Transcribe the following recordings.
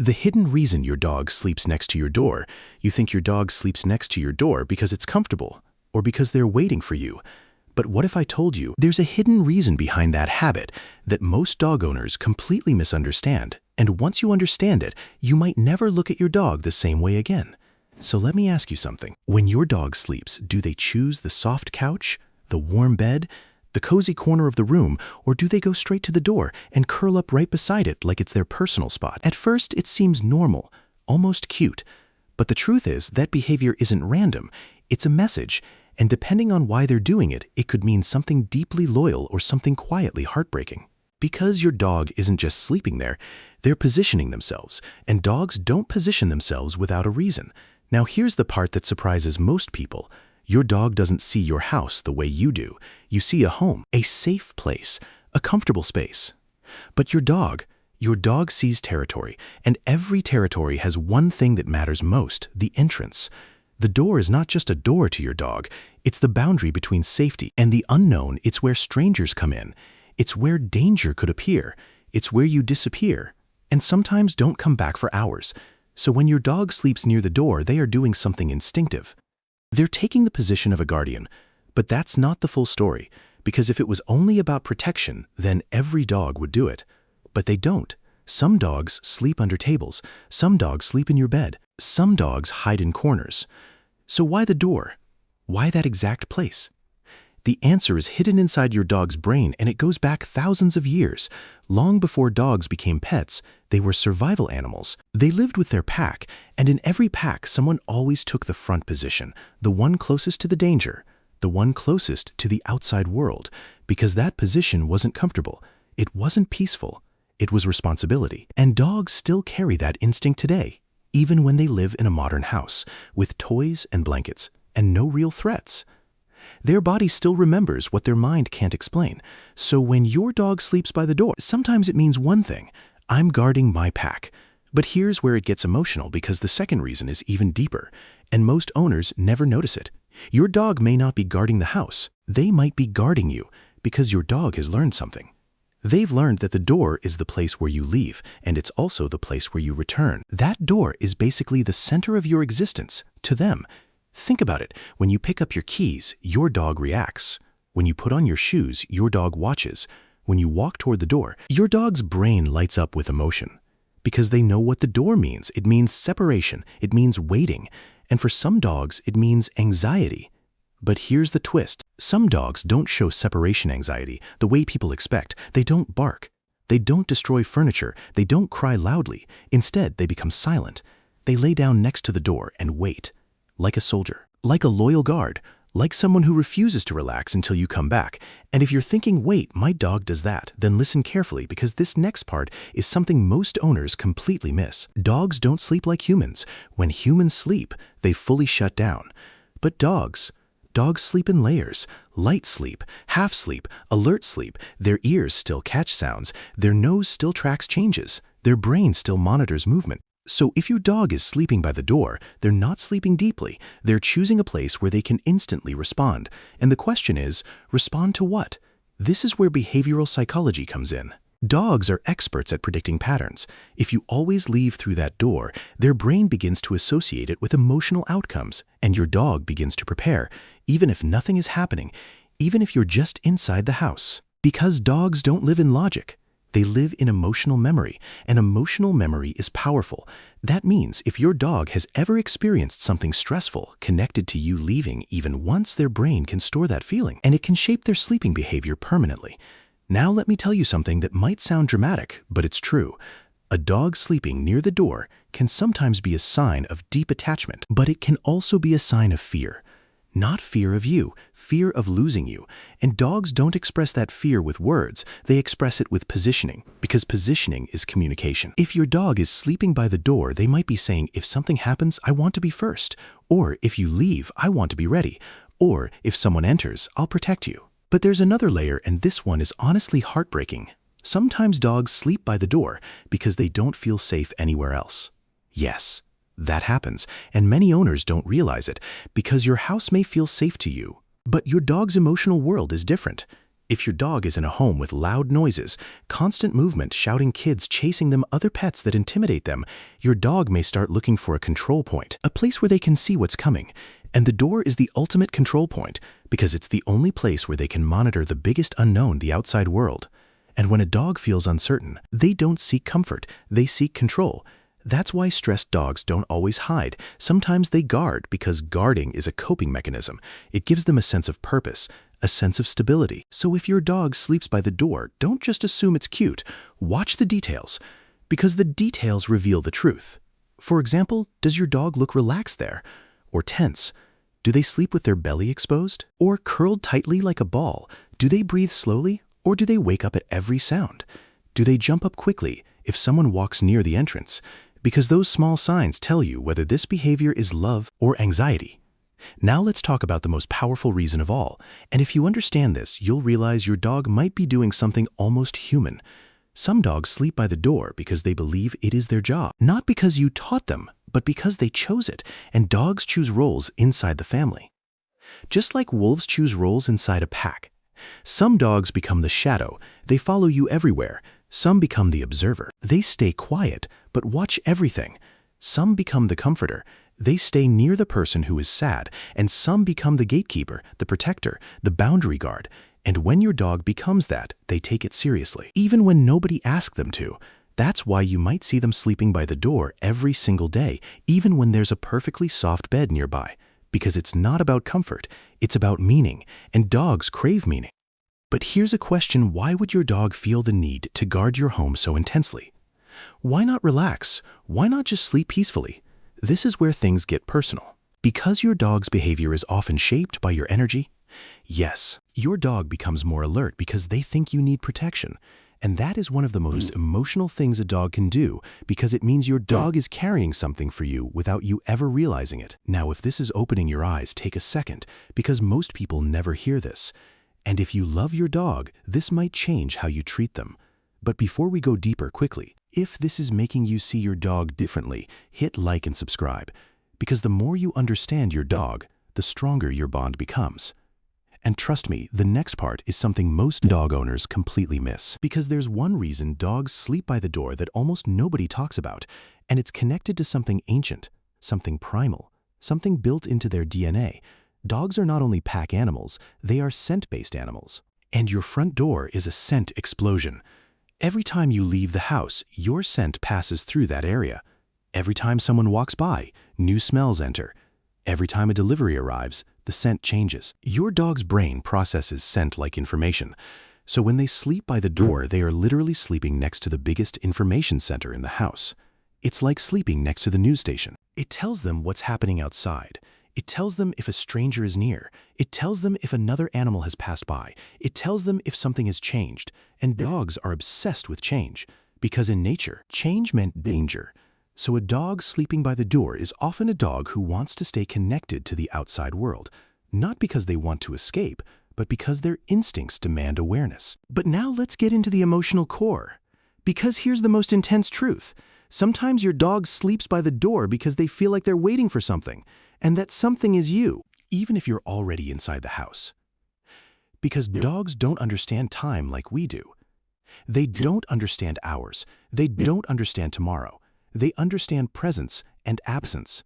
The hidden reason your dog sleeps next to your door, you think your dog sleeps next to your door because it's comfortable, or because they're waiting for you. But what if I told you there's a hidden reason behind that habit that most dog owners completely misunderstand, and once you understand it, you might never look at your dog the same way again. So let me ask you something. When your dog sleeps, do they choose the soft couch, the warm bed, the cozy corner of the room, or do they go straight to the door and curl up right beside it like it's their personal spot? At first, it seems normal, almost cute. But the truth is that behavior isn't random. It's a message. And depending on why they're doing it, it could mean something deeply loyal or something quietly heartbreaking. Because your dog isn't just sleeping there, they're positioning themselves, and dogs don't position themselves without a reason. Now here's the part that surprises most people. Your dog doesn't see your house the way you do. You see a home, a safe place, a comfortable space. But your dog sees territory, and every territory has one thing that matters most, the entrance. The door is not just a door to your dog, it's the boundary between safety and the unknown. It's where strangers come in. It's where danger could appear. It's where you disappear, and sometimes don't come back for hours. So when your dog sleeps near the door, they are doing something instinctive. They're taking the position of a guardian, but that's not the full story, because if it was only about protection, then every dog would do it. But they don't. Some dogs sleep under tables, some dogs sleep in your bed, some dogs hide in corners. So why the door? Why that exact place? The answer is hidden inside your dog's brain, and it goes back thousands of years. Long before dogs became pets, they were survival animals. They lived with their pack, and in every pack, someone always took the front position, the one closest to the danger, the one closest to the outside world, because that position wasn't comfortable. It wasn't peaceful. It was responsibility. And dogs still carry that instinct today, even when they live in a modern house, with toys and blankets, and no real threats. Their body still remembers what their mind can't explain. So when your dog sleeps by the door, sometimes it means one thing: I'm guarding my pack. But here's where it gets emotional, because the second reason is even deeper, and most owners never notice it. Your dog may not be guarding the house. They might be guarding you, because your dog has learned something. They've learned that the door is the place where you leave, and it's also the place where you return. That door is basically the center of your existence to them. Think about it. When you pick up your keys, your dog reacts. When you put on your shoes, your dog watches. When you walk toward the door, your dog's brain lights up with emotion. Because they know what the door means. It means separation. It means waiting. And for some dogs, it means anxiety. But here's the twist. Some dogs don't show separation anxiety the way people expect. They don't bark. They don't destroy furniture. They don't cry loudly. Instead, they become silent. They lay down next to the door and wait. Like a soldier, like a loyal guard, like someone who refuses to relax until you come back. And if you're thinking, wait, my dog does that, then listen carefully, because this next part is something most owners completely miss. Dogs don't sleep like humans. When humans sleep, they fully shut down. But dogs sleep in layers: light sleep, half sleep, alert sleep. Their ears still catch sounds, their nose still tracks changes, their brain still monitors movement. So if your dog is sleeping by the door, they're not sleeping deeply. They're choosing a place where they can instantly respond. And the question is, respond to what? This is where behavioral psychology comes in. Dogs are experts at predicting patterns. If you always leave through that door, their brain begins to associate it with emotional outcomes, and your dog begins to prepare, even if nothing is happening, even if you're just inside the house. Because dogs don't live in logic. They live in emotional memory, and emotional memory is powerful. That means if your dog has ever experienced something stressful connected to you leaving even once, their brain can store that feeling, and it can shape their sleeping behavior permanently. Now let me tell you something that might sound dramatic, but it's true. A dog sleeping near the door can sometimes be a sign of deep attachment, but it can also be a sign of fear. Not fear of you, fear of losing you. And dogs don't express that fear with words, they express it with positioning, because positioning is communication. If your dog is sleeping by the door, they might be saying, if something happens, I want to be first. Or if you leave, I want to be ready. Or if someone enters, I'll protect you. But there's another layer, and this one is honestly heartbreaking. Sometimes dogs sleep by the door because they don't feel safe anywhere else. Yes. That happens, and many owners don't realize it, because your house may feel safe to you, but your dog's emotional world is different. If your dog is in a home with loud noises, constant movement, shouting kids chasing them, other pets that intimidate them, your dog may start looking for a control point, a place where they can see what's coming. And the door is the ultimate control point because it's the only place where they can monitor the biggest unknown, the outside world. And when a dog feels uncertain, they don't seek comfort, they seek control. That's why stressed dogs don't always hide. Sometimes they guard because guarding is a coping mechanism. It gives them a sense of purpose, a sense of stability. So if your dog sleeps by the door, don't just assume it's cute. Watch the details, because the details reveal the truth. For example, does your dog look relaxed there? Or tense? Do they sleep with their belly exposed? Or curled tightly like a ball? Do they breathe slowly? Or do they wake up at every sound? Do they jump up quickly if someone walks near the entrance? Because those small signs tell you whether this behavior is love or anxiety. Now let's talk about the most powerful reason of all. And if you understand this, you'll realize your dog might be doing something almost human. Some dogs sleep by the door because they believe it is their job. Not because you taught them, but because they chose it. And dogs choose roles inside the family. Just like wolves choose roles inside a pack. Some dogs become the shadow. They follow you everywhere. Some become the observer. They stay quiet, but watch everything. Some become the comforter. They stay near the person who is sad. And some become the gatekeeper, the protector, the boundary guard. And when your dog becomes that, they take it seriously, even when nobody asked them to. That's why you might see them sleeping by the door every single day, even when there's a perfectly soft bed nearby. Because it's not about comfort, it's about meaning, and dogs crave meaning. But here's a question: why would your dog feel the need to guard your home so intensely? Why not relax? Why not just sleep peacefully? This is where things get personal. Because your dog's behavior is often shaped by your energy? Yes, your dog becomes more alert because they think you need protection. And that is one of the most emotional things a dog can do, because it means your dog is carrying something for you without you ever realizing it. Now, if this is opening your eyes, take a second, because most people never hear this. And if you love your dog, this might change how you treat them. But before we go deeper, quickly, if this is making you see your dog differently, hit like and subscribe. Because the more you understand your dog, the stronger your bond becomes. And trust me, the next part is something most dog owners completely miss. Because there's one reason dogs sleep by the door that almost nobody talks about, and it's connected to something ancient, something primal, something built into their DNA. Dogs are not only pack animals, they are scent-based animals. And your front door is a scent explosion. Every time you leave the house, your scent passes through that area. Every time someone walks by, new smells enter. Every time a delivery arrives, the scent changes. Your dog's brain processes scent like information. So when they sleep by the door, they are literally sleeping next to the biggest information center in the house. It's like sleeping next to the news station. It tells them what's happening outside. It tells them if a stranger is near. It tells them if another animal has passed by. It tells them if something has changed. And dogs are obsessed with change, because in nature, change meant danger. So a dog sleeping by the door is often a dog who wants to stay connected to the outside world, not because they want to escape, but because their instincts demand awareness. But now let's get into the emotional core. Because here's the most intense truth. Sometimes your dog sleeps by the door because they feel like they're waiting for something, and that something is you, even if you're already inside the house. Because dogs don't understand time like we do. They don't understand hours. They don't understand tomorrow. They understand presence and absence.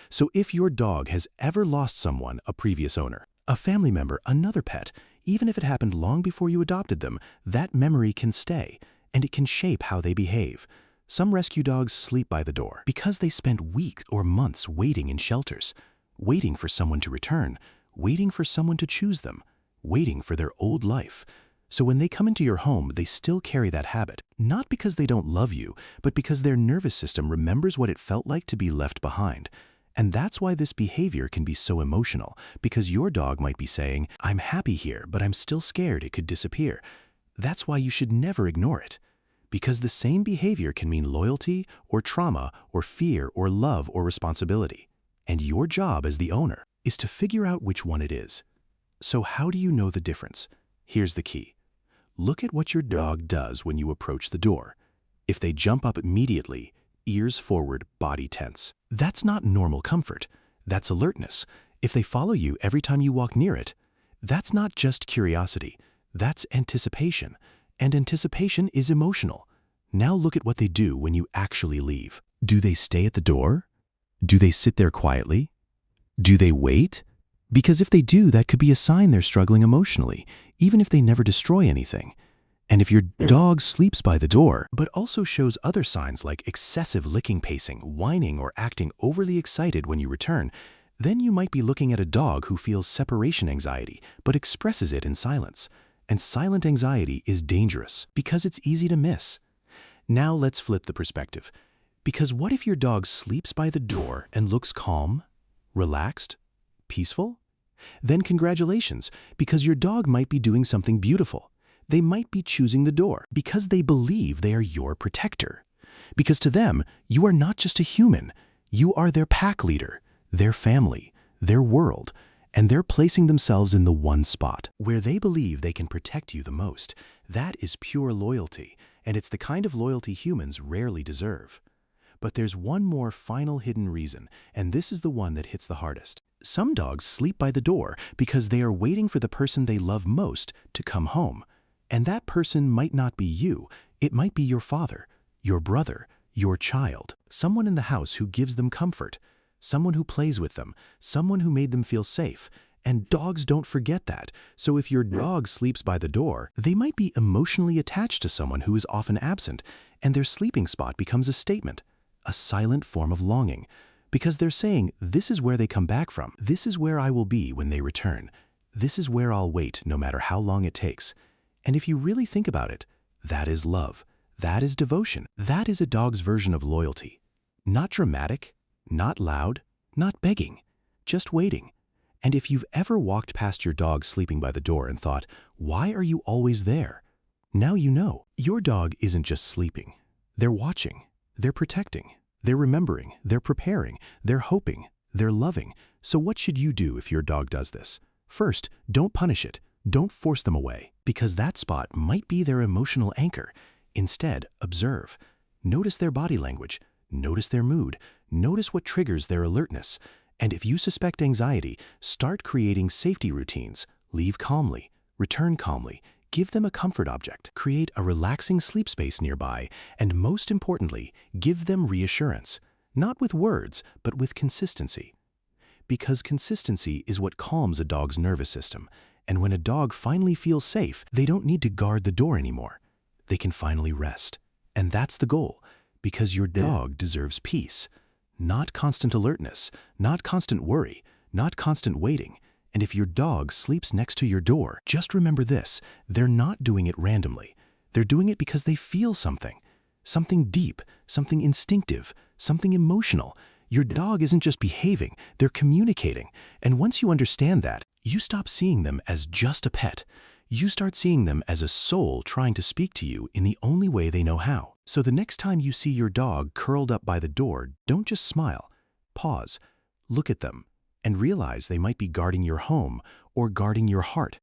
So if your dog has ever lost someone, a previous owner, a family member, another pet, even if it happened long before you adopted them, that memory can stay, and it can shape how they behave. Some rescue dogs sleep by the door because they spent weeks or months waiting in shelters, waiting for someone to return, waiting for someone to choose them, waiting for their old life. So when they come into your home, they still carry that habit, not because they don't love you, but because their nervous system remembers what it felt like to be left behind. And that's why this behavior can be so emotional, because your dog might be saying, "I'm happy here, but I'm still scared it could disappear." That's why you should never ignore it. Because the same behavior can mean loyalty or trauma or fear or love or responsibility. And your job as the owner is to figure out which one it is. So how do you know the difference? Here's the key. Look at what your dog does when you approach the door. If they jump up immediately, ears forward, body tense, that's not normal comfort. That's alertness. If they follow you every time you walk near it, that's not just curiosity. That's anticipation. And anticipation is emotional. Now look at what they do when you actually leave. Do they stay at the door? Do they sit there quietly? Do they wait? Because if they do, that could be a sign they're struggling emotionally, even if they never destroy anything. And if your dog sleeps by the door, but also shows other signs like excessive licking pacing, whining, or acting overly excited when you return, then you might be looking at a dog who feels separation anxiety, but expresses it in silence. And silent anxiety is dangerous because it's easy to miss. Now let's flip the perspective. Because what if your dog sleeps by the door and looks calm, relaxed, peaceful? Then congratulations, because your dog might be doing something beautiful. They might be choosing the door because they believe they are your protector. Because to them, you are not just a human, you are their pack leader, their family, their world, and they're placing themselves in the one spot where they believe they can protect you the most. That is pure loyalty, and it's the kind of loyalty humans rarely deserve. But there's one more final hidden reason, and this is the one that hits the hardest. Some dogs sleep by the door because they are waiting for the person they love most to come home. And that person might not be you, it might be your father, your brother, your child, someone in the house who gives them comfort, someone who plays with them, someone who made them feel safe. And dogs don't forget that. So if your dog sleeps by the door, they might be emotionally attached to someone who is often absent, and their sleeping spot becomes a statement, a silent form of longing, because they're saying, this is where they come back from. This is where I will be when they return. This is where I'll wait no matter how long it takes. And if you really think about it, that is love. That is devotion. That is a dog's version of loyalty. Not dramatic, not loud, not begging, just waiting. And if you've ever walked past your dog sleeping by the door and thought, why are you always there? Now you know. Your dog isn't just sleeping. They're watching. They're protecting. They're remembering. They're preparing. They're hoping. They're loving. So what should you do if your dog does this? First, don't punish it. Don't force them away, because that spot might be their emotional anchor. Instead, observe. Notice their body language. Notice their mood. Notice what triggers their alertness. And if you suspect anxiety, start creating safety routines. Leave calmly. Return calmly. Give them a comfort object. Create a relaxing sleep space nearby. And most importantly, give them reassurance. Not with words, but with consistency. Because consistency is what calms a dog's nervous system. And when a dog finally feels safe, they don't need to guard the door anymore. They can finally rest. And that's the goal, because your dog deserves peace. Not constant alertness, not constant worry, not constant waiting. And if your dog sleeps next to your door, just remember this, they're not doing it randomly. They're doing it because they feel something. Something deep, something instinctive, something emotional. Your dog isn't just behaving, they're communicating. And once you understand that, you stop seeing them as just a pet. You start seeing them as a soul trying to speak to you in the only way they know how. So the next time you see your dog curled up by the door, don't just smile. Pause, look at them, and realize they might be guarding your home or guarding your heart.